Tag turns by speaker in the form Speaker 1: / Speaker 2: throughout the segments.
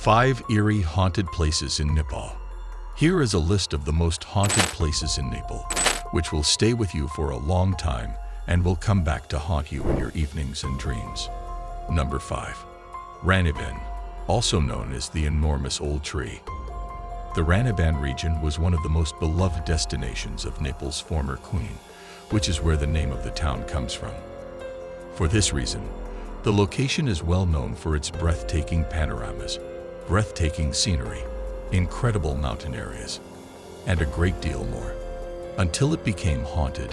Speaker 1: 5 eerie haunted places in Nepal. Here is a list of the most haunted places in Nepal, which will stay with you for a long time and will come back to haunt you in your evenings and dreams. Number 5. Ranaban, also known as the enormous old tree. The Ranaban region was one of the most beloved destinations of Nepal's former queen, which is where the name of the town comes from. For this reason, the location is well known for its breathtaking panoramas, breathtaking scenery, incredible mountain areas, and a great deal more. Until it became haunted,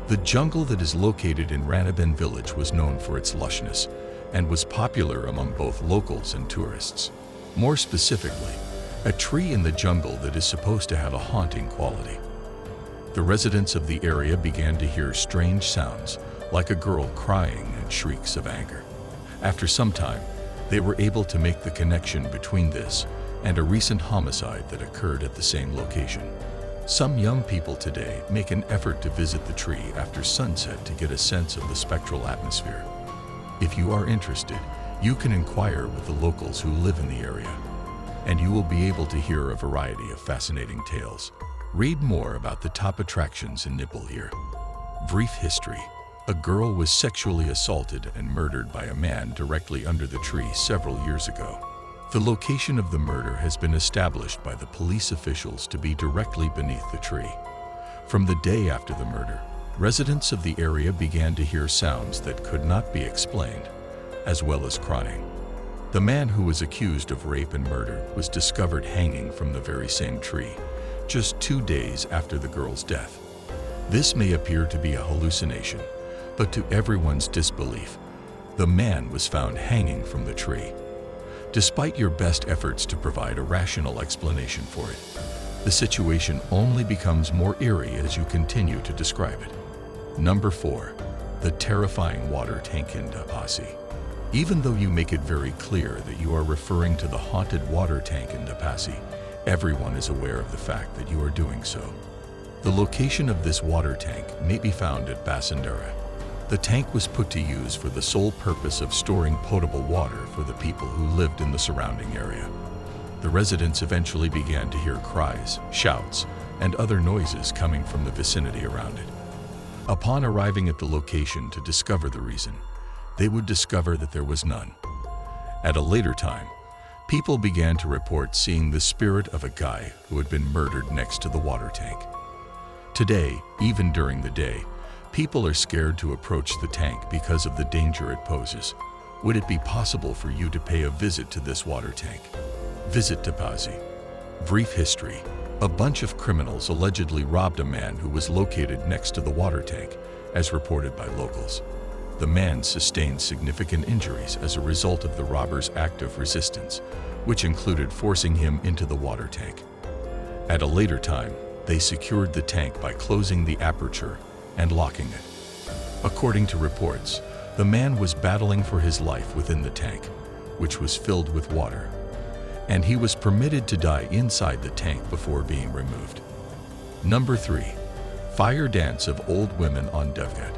Speaker 1: the jungle that is located in Ranaban village was known for its lushness and was popular among both locals and tourists. More specifically, a tree in the jungle that is supposed to have a haunting quality. The residents of the area began to hear strange sounds, like a girl crying and shrieks of anger. After some time, they were able to make the connection between this and a recent homicide that occurred at the same location. Some young people today make an effort to visit the tree after sunset to get a sense of the spectral atmosphere. If you are interested, you can inquire with the locals who live in the area, and you will be able to hear a variety of fascinating tales. Read more about the top attractions in Nepal here. Brief history. A girl was sexually assaulted and murdered by a man directly under the tree several years ago. The location of the murder has been established by the police officials to be directly beneath the tree. From the day after the murder, residents of the area began to hear sounds that could not be explained, as well as crying. The man who was accused of rape and murder was discovered hanging from the very same tree, just 2 days after the girl's death. This may appear to be a hallucination, but to everyone's disbelief, the man was found hanging from the tree. Despite your best efforts to provide a rational explanation for it, the situation only becomes more eerie as you continue to describe it. Number 4. The terrifying water tank in Nepal. Even though you make it very clear that you are referring to the haunted water tank in Nepal, everyone is aware of the fact that you are doing so. The location of this water tank may be found at Basandara. The tank was put to use for the sole purpose of storing potable water for the people who lived in the surrounding area. The residents eventually began to hear cries, shouts, and other noises coming from the vicinity around it. Upon arriving at the location to discover the reason, they would discover that there was none. At a later time, people began to report seeing the spirit of a guy who had been murdered next to the water tank. Today, even during the day, people are scared to approach the tank because of the danger it poses. Would it be possible for you to pay a visit to this water tank? Visit Nepal. Brief history. A bunch of criminals allegedly robbed a man who was located next to the water tank, as reported by locals. The man sustained significant injuries as a result of the robbers' act of resistance, which included forcing him into the water tank. At a later time, they secured the tank by closing the aperture and locking it. According to reports, the man was battling for his life within the tank, which was filled with water, and he was permitted to die inside the tank before being removed. Number 3. Fire dance of old women on Devgat.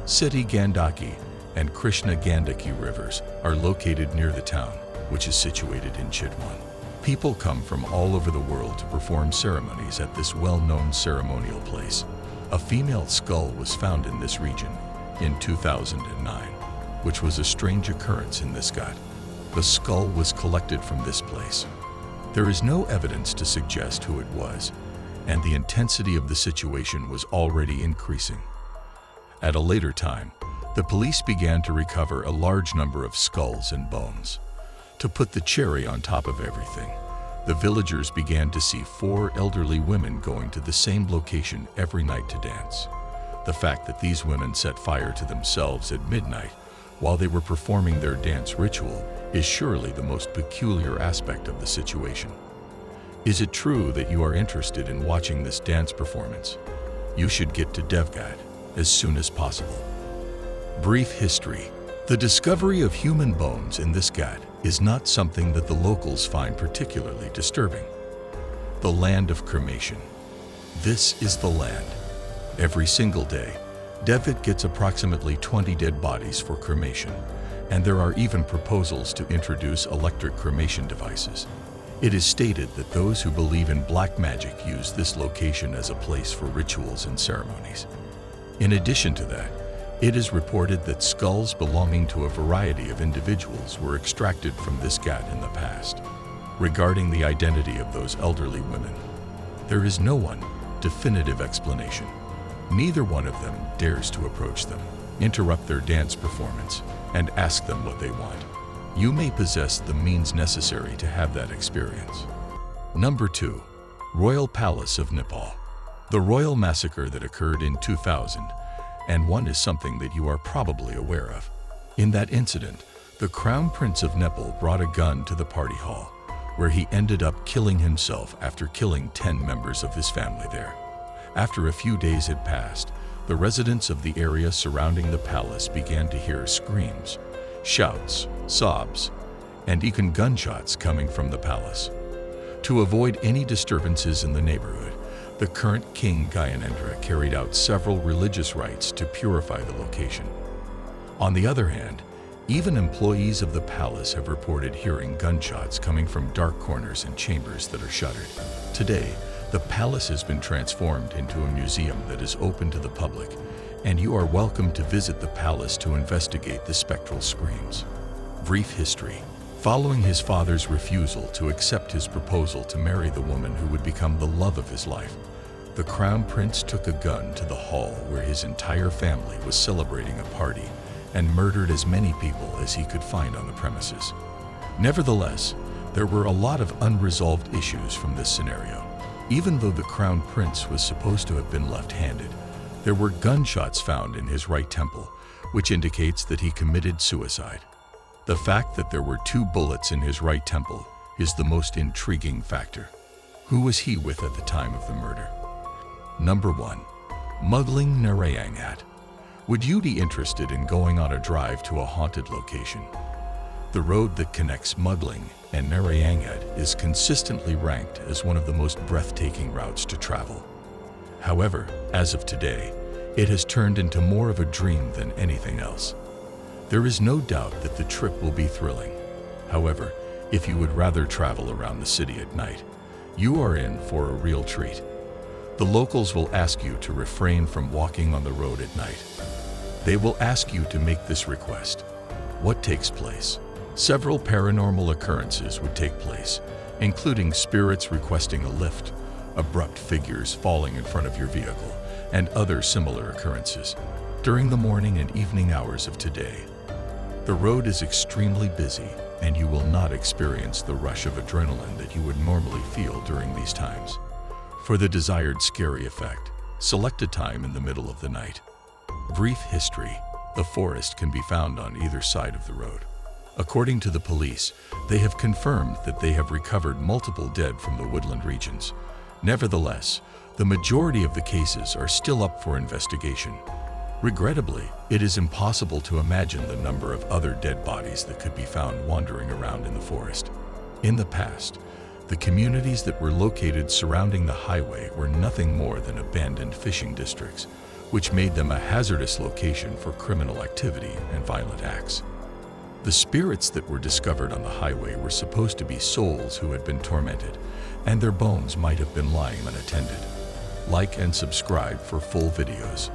Speaker 1: Siti Gandaki and Krishna Gandaki rivers are located near the town, which is situated in Chitwan. People come from all over the world to perform ceremonies at this well-known ceremonial place. A female skull was found in this region in 2009, which was a strange occurrence in this ghat. The skull was collected from this place. There is no evidence to suggest who it was, and the intensity of the situation was already increasing. At a later time, the police began to recover a large number of skulls and bones. To put the cherry on top of everything, the villagers began to see 4 elderly women going to the same location every night to dance. The fact that these women set fire to themselves at midnight while they were performing their dance ritual is surely the most peculiar aspect of the situation. Is it true that you are interested in watching this dance performance? You should get to Devgat as soon as possible. Brief history. The discovery of human bones in this ghat is not something that the locals find particularly disturbing. The land of cremation. This is the land. Every single day, Devgat gets approximately 20 dead bodies for cremation, and there are even proposals to introduce electric cremation devices. It is stated that those who believe in black magic use this location as a place for rituals and ceremonies. In addition to that, it is reported that skulls belonging to a variety of individuals were extracted from this ghat in the past. Regarding the identity of those elderly women, there is no one definitive explanation. Neither one of them dares to approach them, interrupt their dance performance, and ask them what they want. You may possess the means necessary to have that experience. Number 2. Royal Palace of Nepal. The royal massacre that occurred in 2001 is something that you are probably aware of. In that incident, the Crown Prince of Nepal brought a gun to the party hall, where he ended up killing himself after killing 10 members of his family there. After a few days had passed, the residents of the area surrounding the palace began to hear screams, shouts, sobs, and even gunshots coming from the palace. To avoid any disturbances in the neighborhood, the current King Gyanendra carried out several religious rites to purify the location. On the other hand, even employees of the palace have reported hearing gunshots coming from dark corners and chambers that are shuttered. Today, the palace has been transformed into a museum that is open to the public, and you are welcome to visit the palace to investigate the spectral screams. Brief history. Following his father's refusal to accept his proposal to marry the woman who would become the love of his life, the Crown Prince took a gun to the hall where his entire family was celebrating a party and murdered as many people as he could find on the premises. Nevertheless, there were a lot of unresolved issues from this scenario. Even though the Crown Prince was supposed to have been left-handed, there were gunshots found in his right temple, which indicates that he committed suicide. The fact that there were 2 bullets in his right temple is the most intriguing factor. Who was he with at the time of the murder? Number 1. Muggling Narayangat. Would you be interested in going on a drive to a haunted location? The road that connects Muggling and Narayangat is consistently ranked as one of the most breathtaking routes to travel. However, as of today, it has turned into more of a dream than anything else. There is no doubt that the trip will be thrilling. However, if you would rather travel around the city at night, you are in for a real treat. The locals will ask you to refrain from walking on the road at night. They will ask you to make this request. What takes place? Several paranormal occurrences would take place, including spirits requesting a lift, abrupt figures falling in front of your vehicle, and other similar occurrences. During the morning and evening hours of today, the road is extremely busy, and you will not experience the rush of adrenaline that you would normally feel during these times. For the desired scary effect, select a time in the middle of the night. Brief history. The forest can be found on either side of the road. According to the police, they have confirmed that they have recovered multiple dead from the woodland regions. Nevertheless, the majority of the cases are still up for investigation. Regrettably, it is impossible to imagine the number of other dead bodies that could be found wandering around in the forest. In the past, the communities that were located surrounding the highway were nothing more than abandoned fishing districts, which made them a hazardous location for criminal activity and violent acts. The spirits that were discovered on the highway were supposed to be souls who had been tormented, and their bones might have been lying unattended. Like and subscribe for full videos.